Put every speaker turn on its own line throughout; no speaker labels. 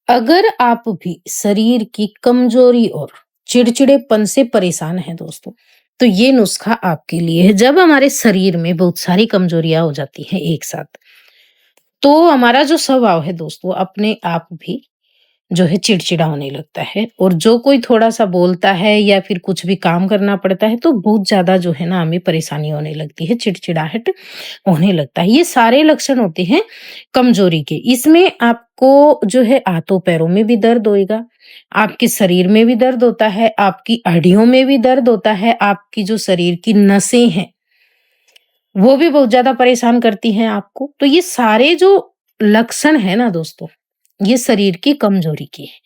अगर आप भी शरीर की कमजोरी और चिड़चिड़ेपन से परेशान हैं दोस्तों, तो ये नुस्खा आपके लिए है। जब हमारे शरीर में बहुत सारी कमजोरियां हो जाती हैं एक साथ, तो हमारा जो स्वभाव है दोस्तों अपने आप भी जो है चिड़चिड़ा होने लगता है। और जो कोई थोड़ा-सा बोलता है या फिर कुछ भी काम करना पड़ता है तो बहुत ज़्यादा जो है ना हमें परेशानी होने लगती है, चिड़चिड़ाहट होने लगता है। ये सारे लक्षण होते हैं कमज़ोरी के। इसमें आपको जो है हाथों-पैरों में भी दर्द होएगा, आपके शरीर में भी दर्द होता है, आपकी हड्डियों में भी दर्द होता है, आपकी जो शरीर की नसें हैं, वो भी बहुत ज़्यादा परेशान करती हैं आपको। तो ये सारे जो लक्षण हैं ना दोस्तों, ये शरीर की कमज़ोरी के हैं।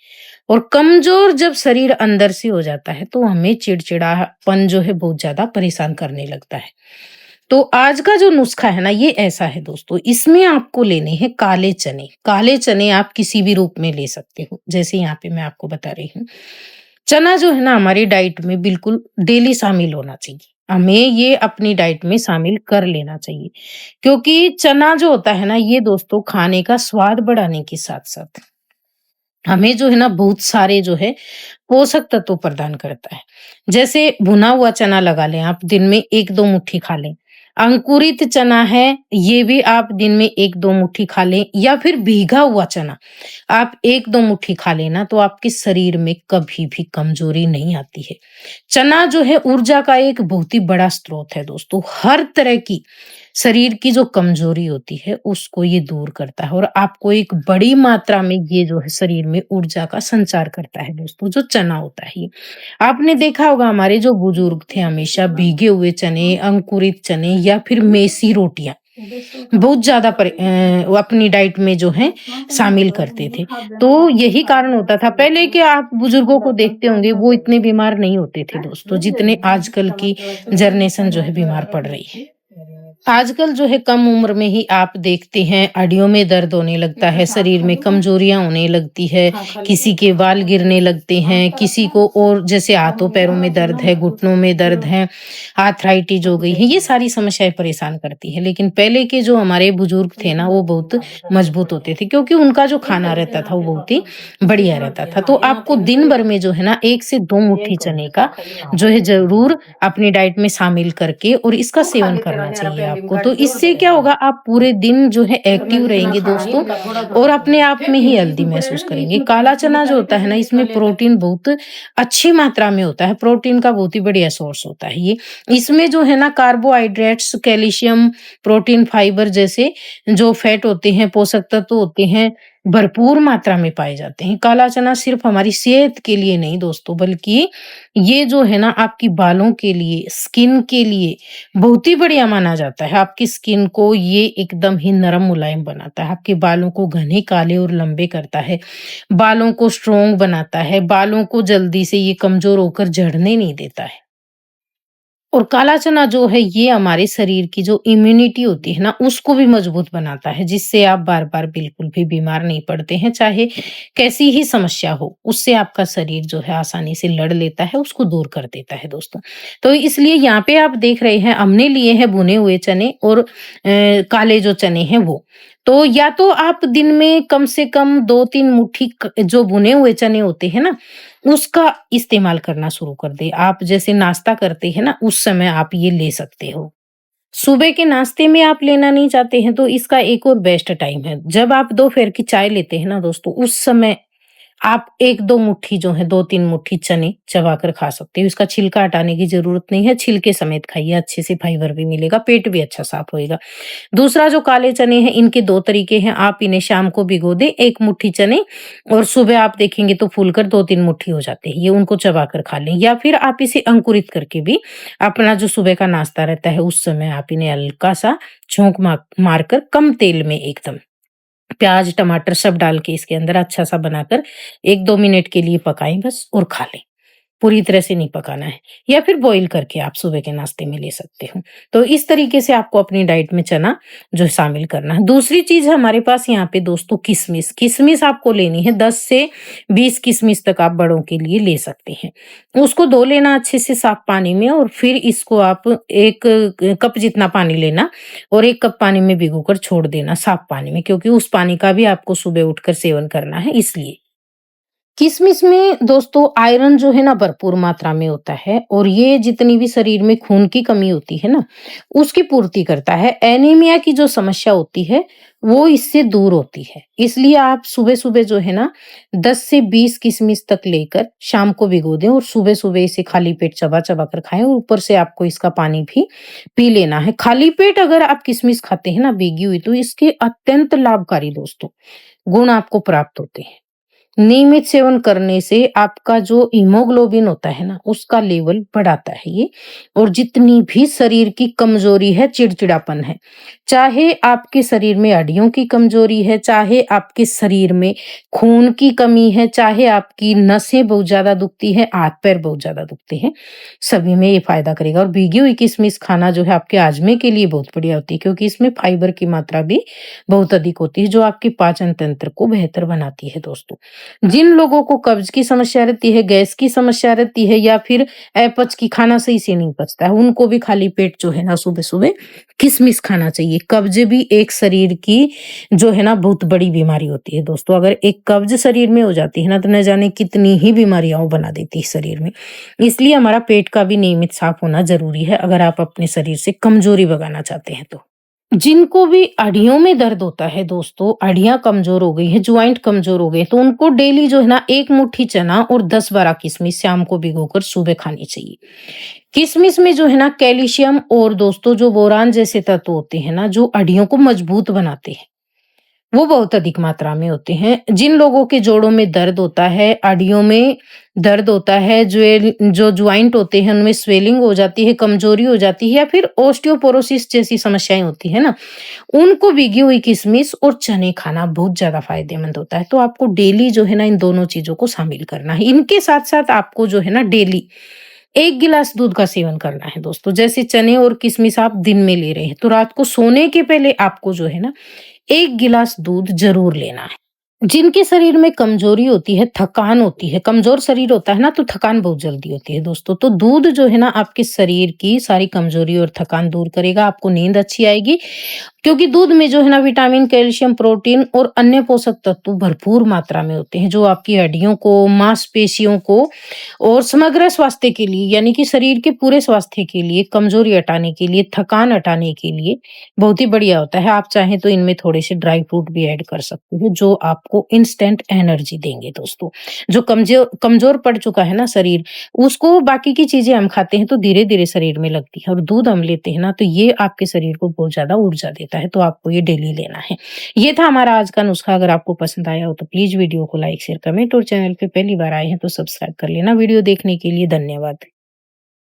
और कमज़ोर जब शरीर अंदर से हो जाता है, तो हमें चिड़चिड़ापन जो है बहुत ज़्यादा परेशान करने लगता है। तो आज का जो नुस्खा है ना, ये ऐसा है दोस्तों, इसमें आपको लेने हैं काले चने। काले चने आप किसी भी रूप में ले सकते हो, जैसे यहाँ पे मैं आपको बता रही हूँ। चना जो है ना हमारी डाइट में बिल्कुल डेली शामिल होना चाहिए। हमें ये अपनी डाइट में शामिल कर लेना चाहिए। क्योंकि चना जो होता है ना, ये दोस्तों खाने का स्वाद बढ़ाने के साथ-साथ हमें जो है ना बहुत सारे जो है पोषक तत्व प्रदान करता है। जैसे भुना हुआ चना लगा लें आप, दिन में 1-2 मुट्ठी खा लें। अंकुरित चना है, ये भी आप दिन में 1-2 मुट्ठी खा लें, या फिर भीगा हुआ चना आप 1-2 मुट्ठी खा लेना, तो आपके शरीर में कभी भी कमज़ोरी नहीं आती है। चना जो है ऊर्जा का एक बहुत ही बड़ा स्रोत है दोस्तों। हर तरह की शरीर की जो कमज़ोरी होती है उसको ये दूर करता है, और आपको एक बड़ी मात्रा में ये जो है शरीर में ऊर्जा का संचार करता है दोस्तों, जो चना होता है ये। आपने देखा होगा हमारे जो बुजुर्ग थे हमेशा भीगे हुए चने, अंकुरित चने या फिर मेसी रोटियाँ बहुत ज़्यादा वो अपनी डाइट में जो है शामिल करते थे। तो यही कारण होता था। पहले के आप बुजुर्गों को देखते होंगे, वो इतने बीमार नहीं होते थे दोस्तों, जितने आजकल की जनरेशन जो है बीमार पड़ रही है। आजकल जो है कम उम्र में ही आप देखते हैं हड्डियों में दर्द होने लगता है, शरीर में कमजोरियां होने लगती है, किसी के बाल गिरने लगते हैं, किसी को और जैसे हाथों पैरों में दर्द है, घुटनों में दर्द है, आर्थराइटिस हो गई है, ये सारी समस्याएं परेशान करती है। लेकिन पहले के जो हमारे बुजुर्ग थे ना, वो बहुत मजबूत होते थे, क्योंकि उनका जो खाना रहता था वो बहुत ही बढ़िया रहता था। तो आपको दिन भर में जो है ना 1 से 2 मुट्ठी चने का जो है जरूर अपनी डाइट में शामिल करके और इसका सेवन करना चाहिए आपको। तो इससे क्या होगा, आप पूरे दिन जो है एक्टिव रहेंगे दोस्तों, और अपने आप में ही हेल्दी महसूस करेंगे। काला चना जो होता है ना, इसमें प्रोटीन बहुत अच्छी मात्रा में होता है, प्रोटीन का बहुत ही बढ़िया सोर्स होता है ये। इसमें जो है ना कार्बोहाइड्रेट्स, कैल्शियम, प्रोटीन, फाइबर जैसे जो फैट होते हैं, पोषक तत्व होते हैं, भरपूर मात्रा में पाए जाते हैं। काला चना सिर्फ हमारी सेहत के लिए नहीं दोस्तों, बल्कि ये जो है ना आपकी बालों के लिए, स्किन के लिए बहुत ही बढ़िया माना जाता है। आपकी स्किन को ये एकदम ही नरम मुलायम बनाता है, आपके बालों को घने, काले और लंबे करता है, बालों को स्ट्रॉन्ग बनाता है, बालों को जल्दी से ये कमज़ोर होकर झड़ने नहीं देता है। और काला चना जो है ये हमारे शरीर की जो इम्यूनिटी होती है ना, उसको भी मजबूत बनाता है, जिससे आप बार-बार बिल्कुल भी बीमार नहीं पड़ते हैं, चाहे कैसी ही समस्या हो, उससे आपका शरीर जो है आसानी से लड़ लेता है, उसको दूर कर देता है दोस्तों। तो इसलिए यहाँ पे आप देख रहे हैं हमने लिए हैं भुने हुए चने और काले जो चने हैं वो। तो या तो आप दिन में कम से कम 2-3 मुट्ठी जो भुने हुए चने होते हैं ना, उसका इस्तेमाल करना शुरू कर दें। आप जैसे नाश्ता करते हैं ना, उस समय आप ये ले सकते हो। सुबह के नाश्ते में आप लेना नहीं चाहते हैं, तो इसका एक और बेस्ट टाइम है। जब आप दोपहर की चाय लेते हैं ना दोस्तों, उस समय आप 1-2 मुट्ठी जो है, 2-3 मुट्ठी चने चबाकर खा सकते हो। इसका छिलका हटाने की ज़रूरत नहीं है, छिलके समेत खाइए, अच्छे से फाइबर भी मिलेगा, पेट भी अच्छा साफ होएगा। दूसरा जो काले चने हैं, इनके 2 तरीके हैं, आप इन्हें शाम को भिगो दें 1 मुट्ठी चने, और सुबह आप देखेंगे तो फूलकर 2-3 मुट्ठी हो जाते हैं, ये उनको चबाकर खा लें। या फिर आप इसे अंकुरित करके भी अपना जो सुबह का नाश्ता रहता है, उस समय आप इन्हें हल्का-सा छौंक मारकर कम तेल में एकदम प्याज, टमाटर सब डाल के इसके अंदर अच्छा-सा बनाकर 1-2 मिनट के लिए पकाएँ बस और खा लें। पूरी तरह से नहीं पकाना है, या फिर बॉयल करके आप सुबह के नाश्ते में ले सकते हो। तो इस तरीके से आपको अपनी डाइट में चना जो है शामिल करना है। दूसरी चीज़ है हमारे पास यहाँ पे दोस्तों किशमिश। किशमिश आपको लेनी है, 10 से 20 किशमिश तक आप बड़ों के लिए ले सकते हैं। उसको धो लेना अच्छे से साफ पानी में, और फिर इसको आप 1 कप जितना पानी लेना और 1 कप पानी में भिगोकर छोड़ देना साफ पानी में, क्योंकि उस पानी का भी आपको सुबह उठकर सेवन करना है इसलिए। किशमिश में दोस्तों आयरन जो है ना भरपूर मात्रा में होता है और ये जितनी भी शरीर में खून की कमी होती है ना, उसकी पूर्ति करता है। एनीमिया की जो समस्या होती है, वो इससे दूर होती है। इसलिए आप सुबह-सुबह जो है ना 10 से 20 किशमिश तक लेकर शाम को भिगो दें और सुबह-सुबह इसे खाली पेट चबा-चबा कर खाएँ और ऊपर से आपको इसका पानी भी पी लेना है। खाली पेट अगर आप किशमिश खाते हैं ना भीगी हुई, तो इसके अत्यंत लाभकारी दोस्तों गुण आपको प्राप्त होते हैं। नियमित सेवन करने से आपका जो हीमोग्लोबिन होता है ना, उसका लेवल बढ़ाता है ये। और जितनी भी शरीर की कमजोरी है, चिड़चिड़ापन है, चाहे आपके शरीर में हड्डियों की कमजोरी है, चाहे आपके शरीर में खून की कमी है, चाहे आपकी नसें बहुत ज्यादा दुखती है, हाथ पैर बहुत ज्यादा दुखते हैं, सभी में ये फायदा करेगा। और भीगी हुई किशमिश खाना जो है आपके हाजमे के लिए बहुत बढ़िया होती है, क्योंकि इसमें फाइबर की मात्रा भी बहुत अधिक होती है, जो आपके पाचन तंत्र को बेहतर बनाती है दोस्तों। जिन लोगों को कब्ज की समस्या रहती है, गैस की समस्या रहती है, या फिर अपच की खाना सही से नहीं पचता है, उनको भी खाली पेट जो है ना सुबह-सुबह किशमिश खाना चाहिए। कब्ज भी एक शरीर की जो है ना बहुत बड़ी बीमारी होती है दोस्तों। अगर एक कब्ज शरीर में हो जाती है ना, तो न जाने कितनी ही बीमारियां वो बना देती है शरीर में। इसलिए हमारा पेट का भी नियमित साफ होना जरूरी है, अगर आप अपने शरीर से कमजोरी भगाना चाहते हैं तो। जिनको भी हड्डियों में दर्द होता है दोस्तों, हड्डियां कमजोर हो गई है, ज्वाइंट कमजोर हो गए, तो उनको डेली जो है ना एक मुट्ठी चना और 10-12 किशमिश शाम को भिगोकर सुबह खानी चाहिए। किशमिश में जो है ना कैल्शियम और दोस्तों जो बोरान जैसे तत्व होते हैं ना, जो हड्डियों को मजबूत बनाते हैं, वो बहुत अधिक मात्रा में होते हैं। जिन लोगों के जोड़ों में दर्द होता है, हड्डियों में दर्द होता है, जो ज्वाइंट होते हैं उनमें स्वेलिंग हो जाती है, कमजोरी हो जाती है, या फिर ओस्टियोपोरोसिस जैसी समस्याएं होती है ना, उनको भीगी हुई किशमिश और चने खाना बहुत ज्यादा फायदेमंद होता है। तो आपको डेली जो है ना इन दोनों चीजों को शामिल करना है। इनके साथ-साथ आपको जो है ना डेली 1 गिलास दूध का सेवन करना है दोस्तों। जैसे चने और किशमिश आप दिन में ले रहे हैं, तो रात को सोने के पहले आपको जो है ना 1 गिलास दूध ज़रूर लेना है। जिनके शरीर में कमजोरी होती है, थकान होती है, कमजोर शरीर होता है ना, तो थकान बहुत जल्दी होती है दोस्तों। तो दूध जो है ना आपके शरीर की सारी कमजोरी और थकान दूर करेगा, आपको नींद अच्छी आएगी, क्योंकि दूध में जो है ना विटामिन, कैल्शियम, प्रोटीन और अन्य पोषक तत्व भरपूर मात्रा में होते हैं, जो आपकी हड्डियों को, मांसपेशियों को और समग्र स्वास्थ्य के लिए, यानी कि शरीर के पूरे स्वास्थ्य के लिए, कमजोरी हटाने के लिए, थकान हटाने के लिए बहुत ही बढ़िया होता है। आप चाहें तो इनमें थोड़े से ड्राई फ्रूट भी ऐड कर सकते हो, जो आपको इंस्टेंट एनर्जी देंगे दोस्तों। जो कमजोर कमजोर पड़ चुका है ना शरीर, उसको बाकी की चीजें हम खाते हैं तो धीरे-धीरे शरीर में लगती है, और दूध हम लेते हैं ना, तो ये आपके शरीर को बहुत ज़्यादा ऊर्जा देता है, तो आपको ये डेली लेना है। ये था हमारा आज का नुस्खा। अगर आपको पसंद आया हो तो प्लीज़ वीडियो को लाइक, शेयर, कमेंट, और चैनल पे पहली बार आए हैं तो सब्सक्राइब कर लेना। वीडियो देखने के लिए धन्यवाद।